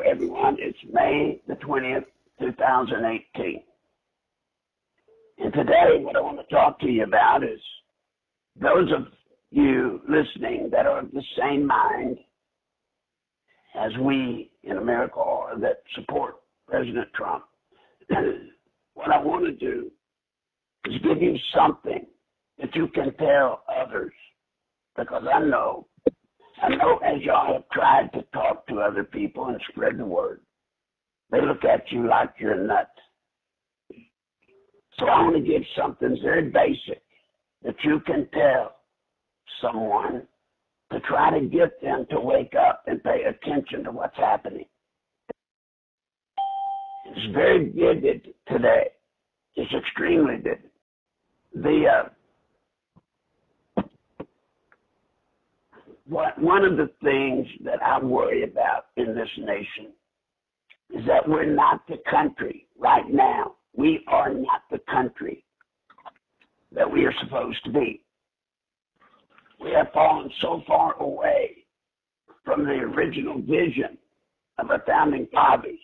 everyone. It's May the 20th, 2018. And today, what I want to talk to you about is those of you listening that are of the same mind as we in America are that support President Trump. What I want to do is give you something that you can tell others, because I know as y'all have tried to talk to other people and spread the word, they look at you like you're nuts. So I want to give something very basic that you can tell someone to try to get them to wake up and pay attention to what's happening. It's very vivid today. It's extremely vivid. One of the things that I worry about in this nation is that we're not the country right now. We are not the country that we are supposed to be. We have fallen so far away from the original vision of our founding fathers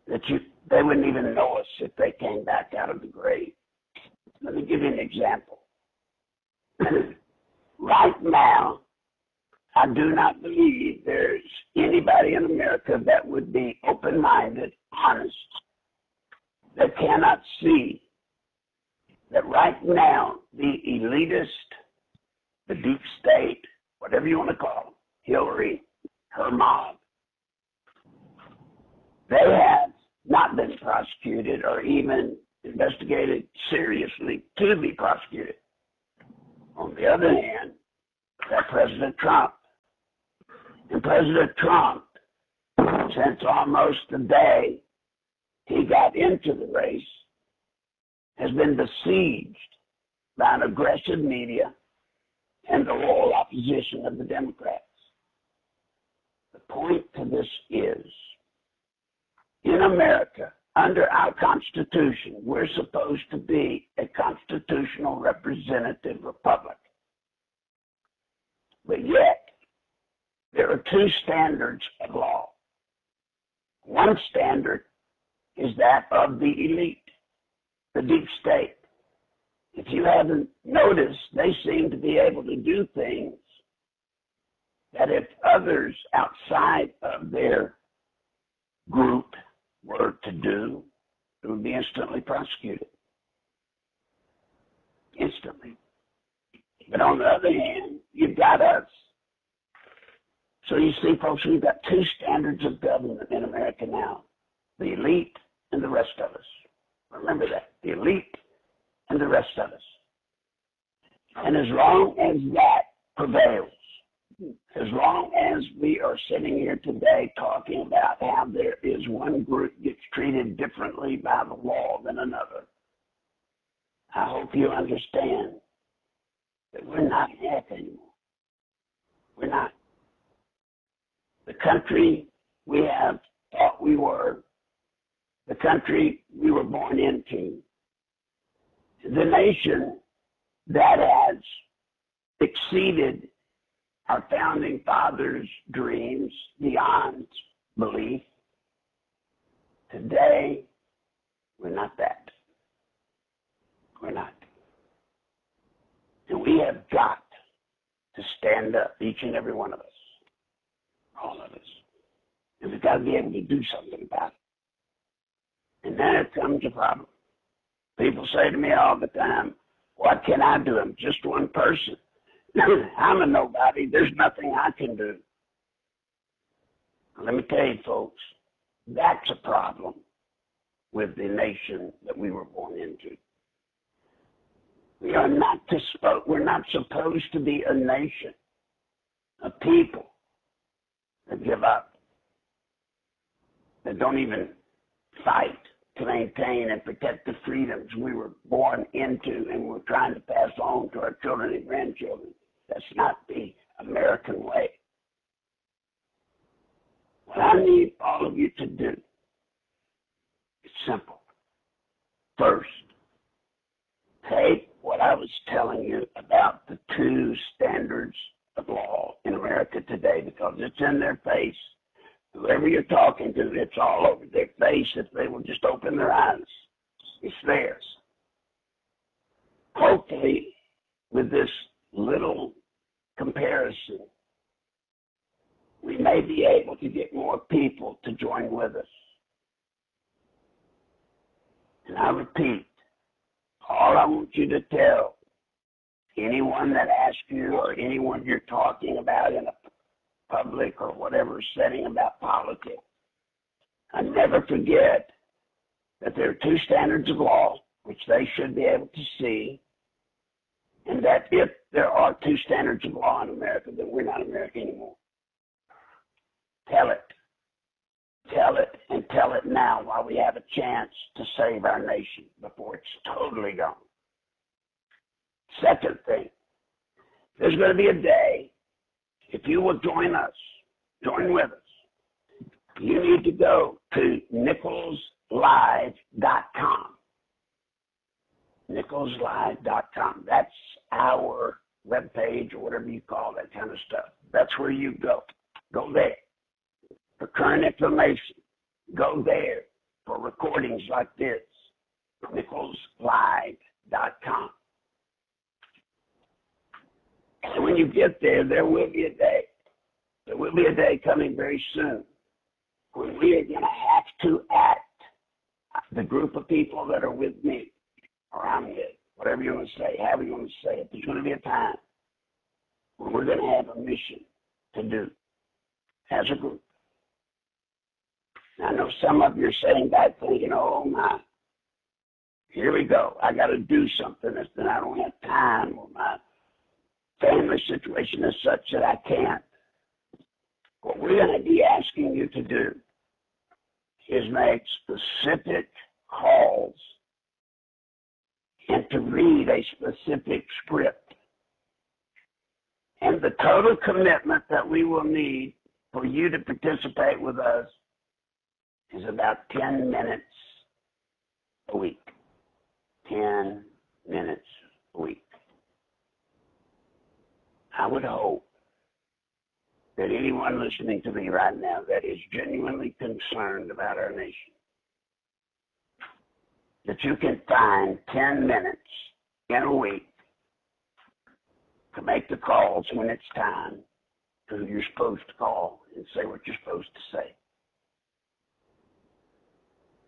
that they wouldn't even know us if they came back out of the grave. Let me give you an example. Right now, I do not believe there's anybody in America that would be open-minded, honest, that cannot see that right now the elitist, the deep state, whatever you want to call them, Hillary, her mob, they have not been prosecuted or even investigated seriously to be prosecuted. On the other hand, that President Trump. And President Trump, since almost the day he got into the race, has been besieged by an aggressive media and the loyal opposition of the Democrats. The point to this is, in America, under our Constitution, we're supposed to be a constitutional representative republic. But yet, there are two standards of law. One standard is that of the elite, the deep state. If you haven't noticed, they seem to be able to do things that if others outside of their group were to do, it would be instantly prosecuted. Instantly. But on the other hand, you've got us. So you see, folks, we've got two standards of government in America now. The elite and the rest of us. Remember that. The elite and the rest of us. And as long as that prevails, as long as we are sitting here today talking about how there is one group gets treated differently by the law than another, I hope you understand that we're not half anymore. We're not. The country we have thought we were, the country we were born into, the nation that has exceeded our founding fathers' dreams beyond belief. Today, we're not that. We're not. And we have got to stand up, each and every one of us, all of us. And we've got to be able to do something about it. And then it comes a problem. People say to me all the time, what can I do? I'm just one person. I'm a nobody. There's nothing I can do. Let me tell you, folks, that's a problem with the nation that we were born into. We're not supposed to be a nation, a people that give up, that don't even fight to maintain and protect the freedoms we were born into and we're trying to pass on to our children and grandchildren. That's not the American way. What I need all of you to do is simple. First, take what I was telling you about the two standards of law in America today, because it's in their face. Whoever you're talking to, it's all over their face if they will just open their eyes. It's theirs. Hopefully, with this little comparison, we may be able to get more people to join with us. And I repeat, all I want you to tell anyone that asks you or anyone you're talking about in a public or whatever setting about politics, I never forget that there are two standards of law which they should be able to see, and that if there are two standards of law in America, then we're not America anymore. Tell it. Tell it, and tell it now while we have a chance to save our nation before it's totally gone. Second thing, there's going to be a day, if you will join us, join with us, you need to go to NicholsLive.com. NicholsLive.com. That's our webpage or whatever you call that kind of stuff. That's where you go. Go there. For current information, go there. For recordings like this, NicholsLive.com. And when you get there, there will be a day. There will be a day coming very soon when we are going to have to act, the group of people that are with me, or I'm with, whatever you want to say, however you want to say it. There's going to be a time when we're going to have a mission to do as a group. Now, I know some of you are saying that thinking, oh my, here we go. I got to do something, and I don't have time, or my family situation is such that I can't. What we're going to be asking you to do is make specific calls and to read a specific script. And the total commitment that we will need for you to participate with us is about 10 minutes a week. 10 minutes a week. I would hope that anyone listening to me right now that is genuinely concerned about our nation, that you can find 10 minutes in a week to make the calls when it's time to who you're supposed to call and say what you're supposed to say.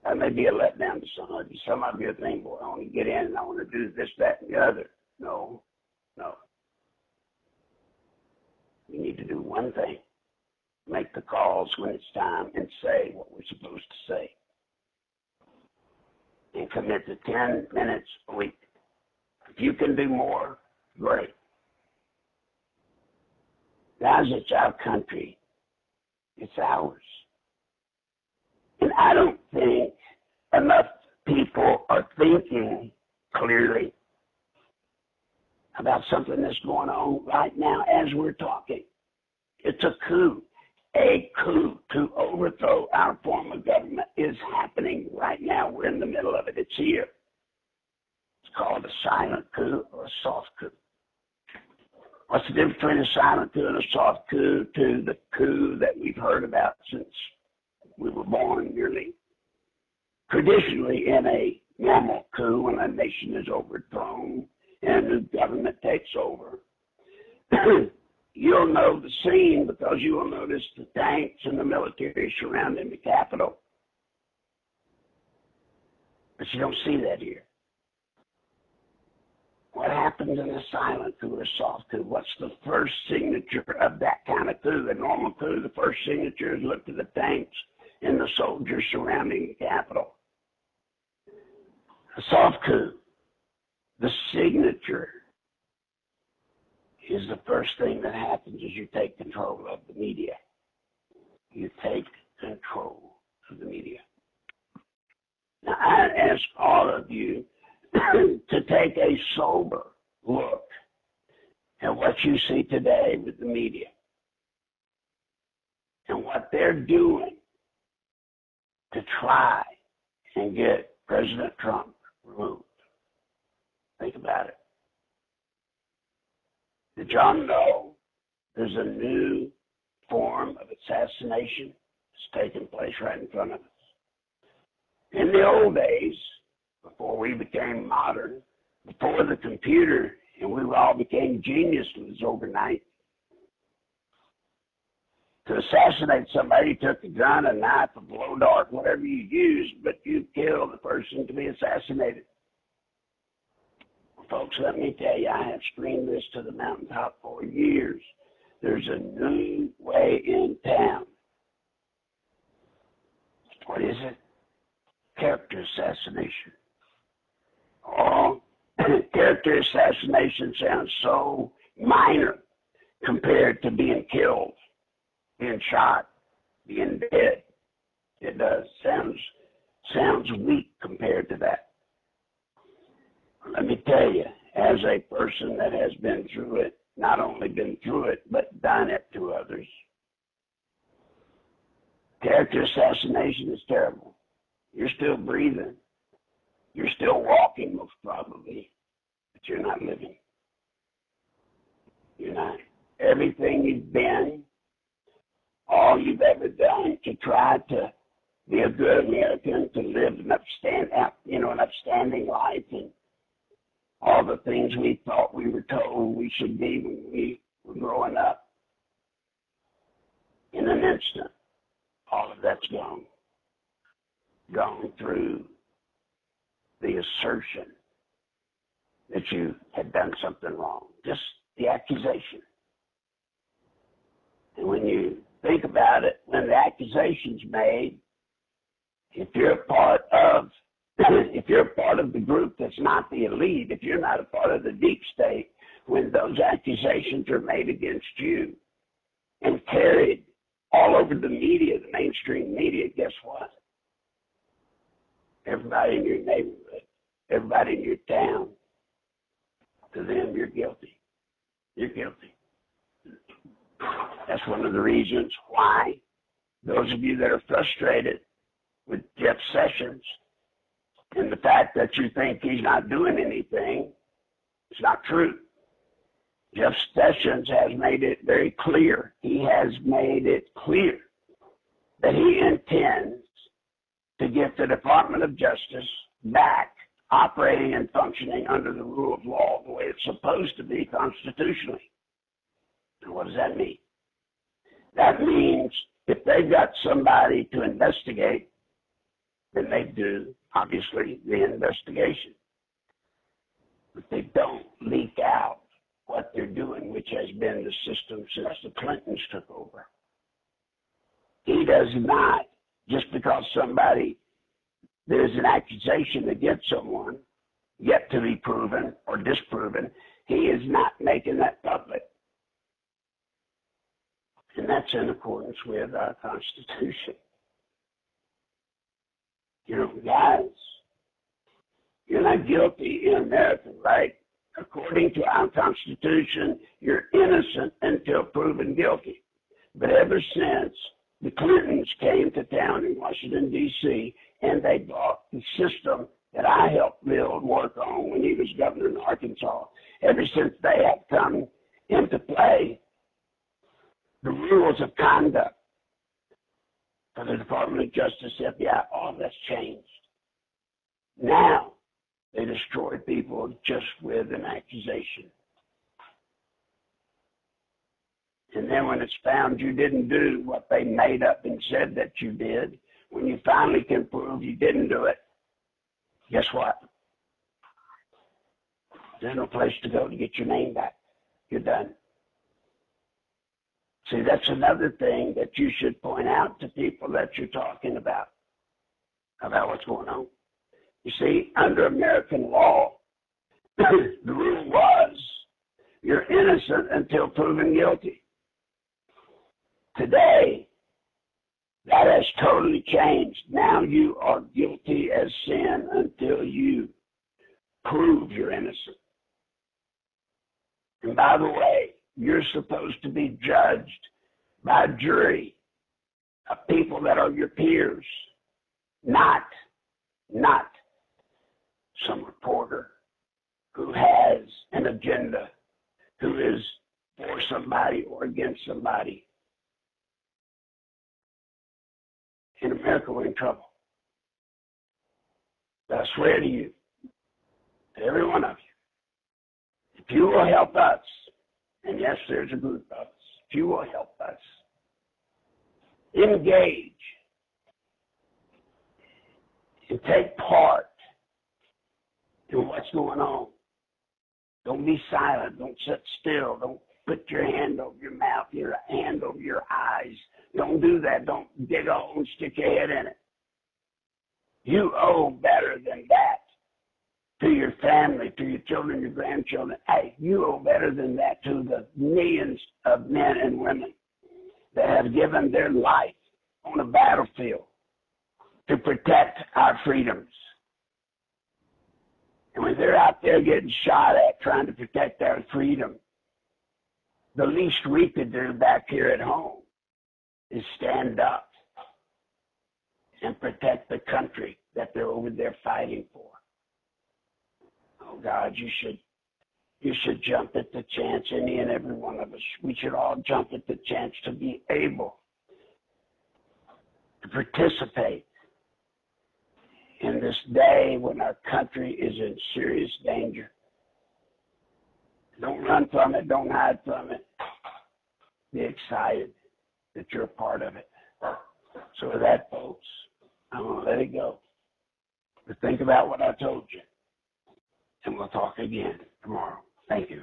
That may be a letdown to some of you. Some of you think, boy, I want to get in and I want to do this, that, and the other. No. We need to do one thing. Make the calls when it's time and say what we're supposed to say. And commit to 10 minutes a week. If you can do more, great. Guys, it's our country. It's ours. And I don't think enough people are thinking clearly about something that's going on right now as we're talking. It's a coup. A coup to overthrow our form of government is happening right now. We're in the middle of it. It's here. It's called a silent coup or a soft coup. What's the difference between a silent coup and a soft coup to the coup that we've heard about since we were born, nearly? Traditionally, in a normal coup, when a nation is overthrown and a new government takes over, you'll know the scene because you will notice the tanks and the military surrounding the Capitol. But you don't see that here. What happens in a silent coup or a soft coup? What's the first signature of that kind of coup? A normal coup, the first signature is look to the tanks and the soldiers surrounding the Capitol. A soft coup, the signature is the first thing that happens is you take control of the media. You take control of the media. Now, I ask all of you to take a sober look at what you see today with the media and what they're doing to try and get President Trump removed. Think about it. Did y'all know there's a new form of assassination It's taking place right in front of us. In the old days, before we became modern, before the computer, and we all became geniuses overnight, to assassinate somebody, you took a gun, a knife, a blow dart, whatever you used, but you killed the person to be assassinated. Folks, let me tell you, I have screamed this to the mountaintop for years. There's a new way in town. What is it? Character assassination. Oh, character assassination sounds so minor compared to being killed, being shot, being dead. It does. Sounds weak compared to that. Let me tell you, as a person that has been through it, not only been through it, but done it to others, character assassination is terrible. You're still breathing. You're still walking, most probably, but you're not living. You're not. Everything you've been, all you've ever done to try to be a good American, to live an upstanding life, and all the things we thought we were told we should be when we were growing up. In an instant, all of that's gone. Gone through the assertion that you had done something wrong. Just the accusation. And when you think about it, when the accusation's made, if you're a part of the group that's not the elite, if you're not a part of the deep state, when those accusations are made against you and carried all over the media, the mainstream media, guess what? Everybody in your neighborhood, everybody in your town, to them, you're guilty. You're guilty. That's one of the reasons why those of you that are frustrated with Jeff Sessions and the fact that you think he's not doing anything, it's not true. Jeff Sessions has made it very clear. He has made it clear that he intends to get the Department of Justice back operating and functioning under the rule of law the way it's supposed to be constitutionally. And what does that mean? That means if they've got somebody to investigate, then they do, obviously, the investigation. But they don't leak out what they're doing, which has been the system since the Clintons took over. He does not, just because there's an accusation against someone, yet to be proven or disproven, he is not making that public. And that's in accordance with our Constitution. You know, guys, you're not guilty in America, right? According to our Constitution, you're innocent until proven guilty. But ever since the Clintons came to town in Washington, D.C., and they brought the system that I helped build, work on when he was governor in Arkansas, ever since they have come into play, the rules of conduct for the Department of Justice, FBI, all that's changed. Now, they destroy people just with an accusation. And then when it's found you didn't do what they made up and said that you did, when you finally can prove you didn't do it, guess what? There's no place to go to get your name back. You're done. See, that's another thing that you should point out to people that you're talking about what's going on. You see, under American law, the rule was you're innocent until proven guilty. Today, that has totally changed. Now you are guilty as sin until you prove you're innocent. And by the way, you're supposed to be judged by a jury of people that are your peers, not some reporter who has an agenda, who is for somebody or against somebody. in America, we're in trouble. But I swear to you, to every one of you, if you will help us, and yes, there's a group of us, if you will help us engage and take part in what's going on. Don't be silent. Don't sit still. Don't put your hand over your mouth, your hand over your eyes. Don't do that. Don't dig a hole and stick your head in it. You owe better than that to your family, to your children, your grandchildren. Hey, you owe better than that to the millions of men and women that have given their life on a battlefield to protect our freedoms. And when they're out there getting shot at trying to protect our freedom, the least we could do back here at home is stand up and protect the country that they're over there fighting for. Oh God, you should jump at the chance, any and every one of us. We should all jump at the chance to be able to participate in this day when our country is in serious danger. Don't run from it. Don't hide from it. Be excited that you're a part of it. So with that, folks, I'm going to let it go. But think about what I told you. And we'll talk again tomorrow. Thank you.